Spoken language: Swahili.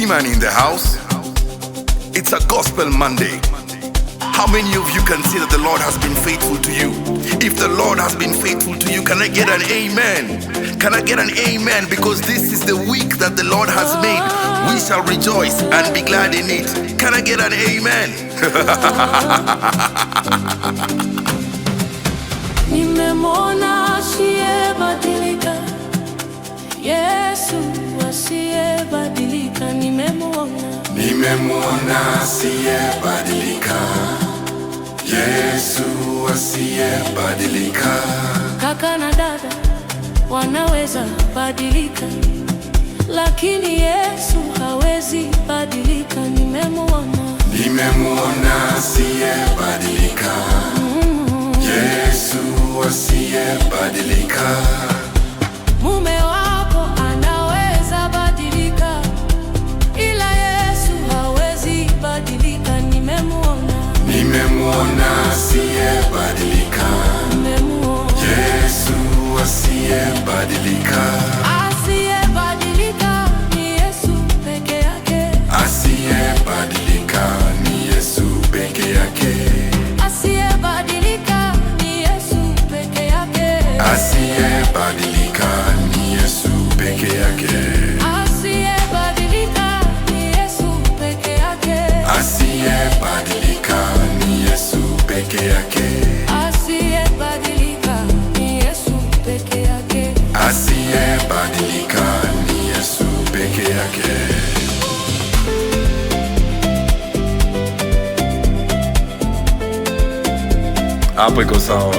T-Man in the house. It's a Gospel Monday. How many of you can say that the Lord has been faithful to you? If the Lord has been faithful to you, can I get an amen? Can I get an amen? Because this is the week that the Lord has made. We shall rejoice and be glad in it. Can I get an amen? Nimemwona asiyebadilika, Yesu asiyebadilika. Nimemwona asiyebadilika, Yesu asiyebadilika. Kaka na dada wanaweza badilika, lakini Yesu hawezi badilika. Nimemwona asiyebadilika, Yesu asiyebadilika. Mume wako anaweza badilika, ila Yesu hawezi badilika. Nimemwona asiyebadilika, Yesu asiyebadilika. Asiyebadilika ni Yesu peke yake. Asiyebadilika ni Yesu peke yake. Asiyebadilika ni Yesu peke yake. Asiyebadilika ni Yesu peke yake. Asiyebadilika ni Yesu peke yake. Asiyebadilika ni Yesu peke yake. Asiyebadilika ni Yesu peke yake. Asiyebadilika ni Yesu peke yake. Hapo iko sawa.